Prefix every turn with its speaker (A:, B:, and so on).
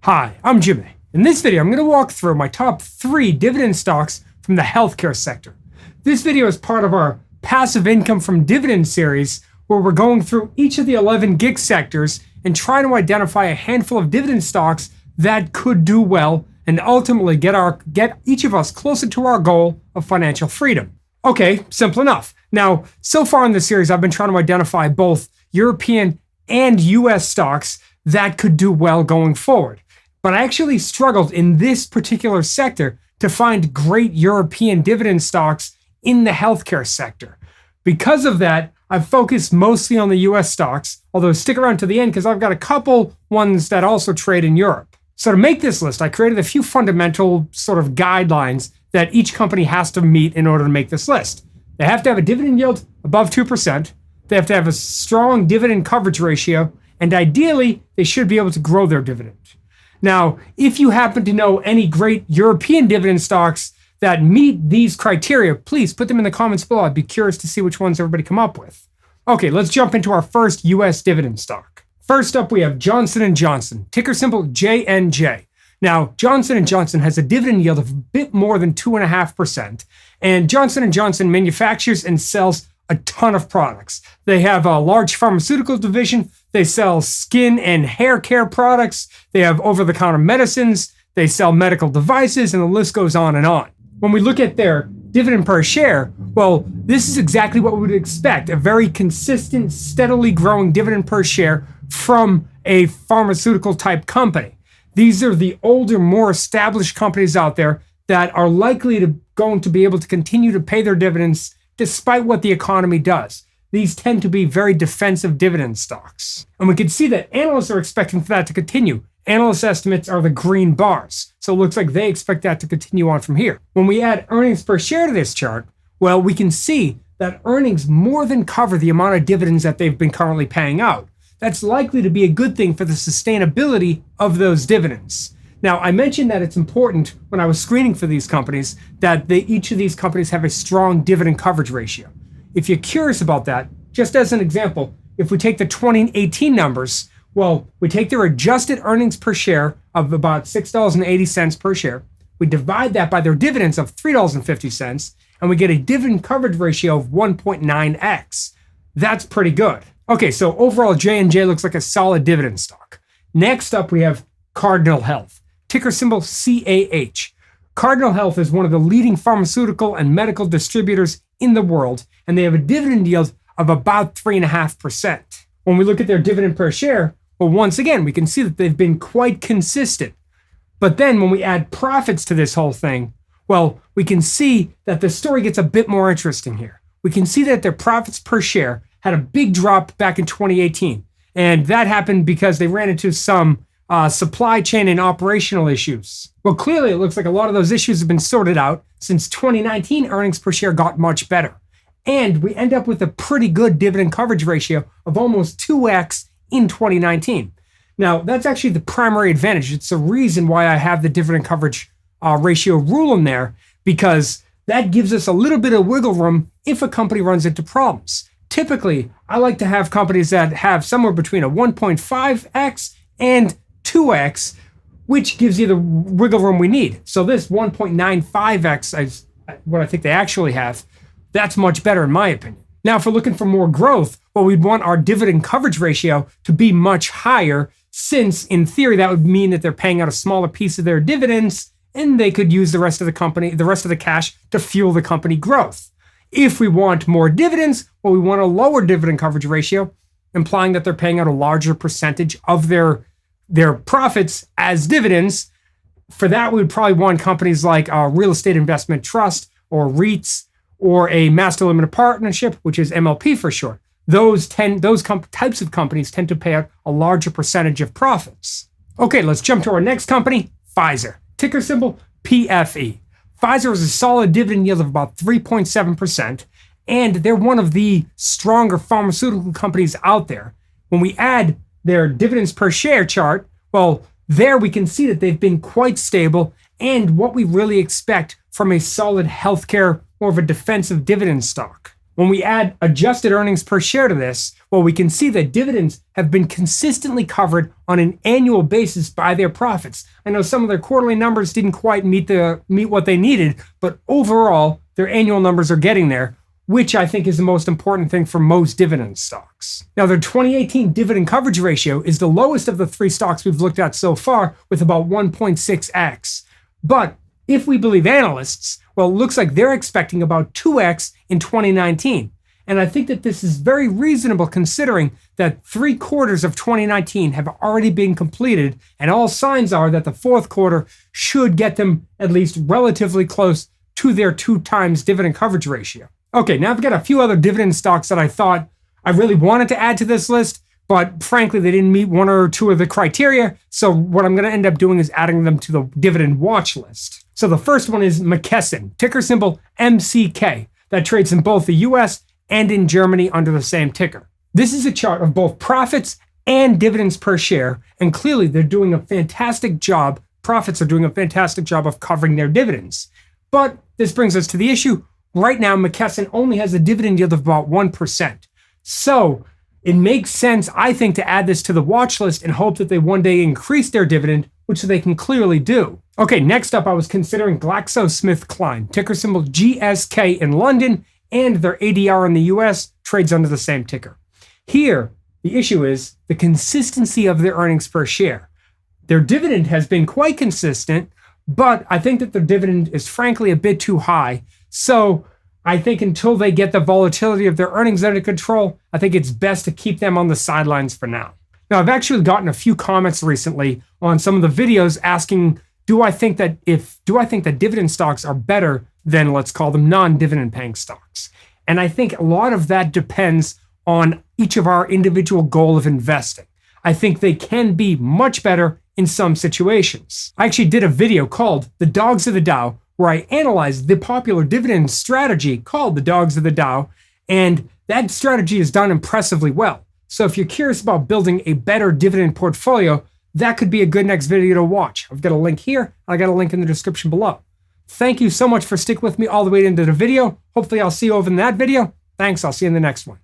A: Hi, I'm Jimmy. In this video, I'm going to walk through my top 3 dividend stocks from the healthcare sector. This video is part of our passive income from dividend series, where we're going through each of the 11 gig sectors and trying to identify a handful of dividend stocks that could do well and ultimately get each of us closer to our goal of financial freedom. Okay, simple enough. Now, so far in this series, I've been trying to identify both European and US stocks that could do well going forward. But I actually struggled in this particular sector to find great European dividend stocks in the healthcare sector. Because of that, I've focused mostly on the US stocks, although stick around to the end because I've got a couple ones that also trade in Europe. So to make this list, I created a few fundamental sort of guidelines that each company has to meet in order to make this list. They have to have a dividend yield above 2%. They have to have a strong dividend coverage ratio, and ideally, they should be able to grow their dividend. Now, if you happen to know any great European dividend stocks that meet these criteria, please put them in the comments below. I'd be curious to see which ones everybody come up with. Okay, let's jump into our first US dividend stock. First up, we have Johnson & Johnson, ticker symbol JNJ. Now, Johnson & Johnson has a dividend yield of a bit more than 2.5%, and Johnson & Johnson manufactures and sells a ton of products. They have a large pharmaceutical division. They sell skin and hair care products. They have over-the-counter medicines. They sell medical devices, and the list goes on and on. When we look at their dividend per share, well, this is exactly what we would expect, a very consistent, steadily growing dividend per share from a pharmaceutical type company. These are the older, more established companies out there that are likely to going to be able to continue to pay their dividends despite what the economy does. These tend to be very defensive dividend stocks. And we can see that analysts are expecting for that to continue. Analyst estimates are the green bars. So it looks like they expect that to continue on from here. When we add earnings per share to this chart, well, we can see that earnings more than cover the amount of dividends that they've been currently paying out. That's likely to be a good thing for the sustainability of those dividends. Now, I mentioned that it's important when I was screening for these companies that each of these companies have a strong dividend coverage ratio. If you're curious about that, just as an example, if we take the 2018 numbers, well, we take their adjusted earnings per share of about $6.80 per share. We divide that by their dividends of $3.50, and we get a dividend coverage ratio of 1.9x. That's pretty good. Okay, so overall, J&J looks like a solid dividend stock. Next up, we have Cardinal Health, ticker symbol CAH. Cardinal Health is one of the leading pharmaceutical and medical distributors in the world, and they have a dividend yield of about 3.5%. When we look at their dividend per share, well, once again, we can see that they've been quite consistent. But then when we add profits to this whole thing, well, we can see that the story gets a bit more interesting here. We can see that their profits per share had a big drop back in 2018. And that happened because they ran into some supply chain and operational issues. Well, clearly it looks like a lot of those issues have been sorted out since 2019 earnings per share got much better. And we end up with a pretty good dividend coverage ratio of almost 2x in 2019. Now, that's actually the primary advantage. It's the reason why I have the dividend coverage ratio rule in there, because that gives us a little bit of wiggle room if a company runs into problems. Typically, I like to have companies that have somewhere between a 1.5x and 2x, which gives you the wiggle room we need. So this 1.95x is what I think they actually have. That's much better in my opinion. Now, if we're looking for more growth, well, we'd want our dividend coverage ratio to be much higher, since in theory, that would mean that they're paying out a smaller piece of their dividends and they could use the rest of the cash to fuel the company growth. If we want more dividends, well, we want a lower dividend coverage ratio, implying that they're paying out a larger percentage of their profits as dividends. For that, we would probably want companies like a real estate investment trust or REITs or a master limited partnership, which is MLP for short. Those types of companies tend to pay out a larger percentage of profits. Okay, let's jump to our next company, Pfizer, ticker symbol PFE. Pfizer has a solid dividend yield of about 3.7%, and they're one of the stronger pharmaceutical companies out there. When we add their dividends per share chart, well, there we can see that they've been quite stable and what we really expect from a solid healthcare, more of a defensive dividend stock. When we add adjusted earnings per share to this, well, we can see that dividends have been consistently covered on an annual basis by their profits. I know some of their quarterly numbers didn't quite meet what they needed, but overall, their annual numbers are getting there, which I think is the most important thing for most dividend stocks. Now, their 2018 dividend coverage ratio is the lowest of the 3 stocks we've looked at so far, with about 1.6x. But if we believe analysts, well, it looks like they're expecting about 2x in 2019. And I think that this is very reasonable considering that 3/4 of 2019 have already been completed, and all signs are that the fourth quarter should get them at least relatively close to their 2x dividend coverage ratio. Okay, now I've got a few other dividend stocks that I thought I really wanted to add to this list, but frankly, they didn't meet 1 or 2 of the criteria. So what I'm going to end up doing is adding them to the dividend watch list. So the first one is McKesson, ticker symbol MCK, that trades in both the US and in Germany under the same ticker. This is a chart of both profits and dividends per share, and clearly they're doing a fantastic job. Profits are doing a fantastic job of covering their dividends. But this brings us to the issue. Right now, McKesson only has a dividend yield of about 1%. So it makes sense, I think, to add this to the watch list and hope that they one day increase their dividend, which they can clearly do. Okay, next up, I was considering GlaxoSmithKline, ticker symbol GSK in London, and their ADR in the US trades under the same ticker. Here, the issue is the consistency of their earnings per share. Their dividend has been quite consistent, but I think that their dividend is frankly a bit too high. So I think until they get the volatility of their earnings under control, I think it's best to keep them on the sidelines for now. Now, I've actually gotten a few comments recently on some of the videos asking, do I think that dividend stocks are better than, let's call them, non-dividend paying stocks? And I think a lot of that depends on each of our individual goal of investing. I think they can be much better in some situations. I actually did a video called The Dogs of the Dow, where I analyzed the popular dividend strategy called the Dogs of the Dow, and that strategy is done impressively well. So if you're curious about building a better dividend portfolio, that could be a good next video to watch. I've got a link here, and I got a link in the description below. Thank you so much for sticking with me all the way into the video. Hopefully I'll see you over in that video. Thanks, I'll see you in the next one.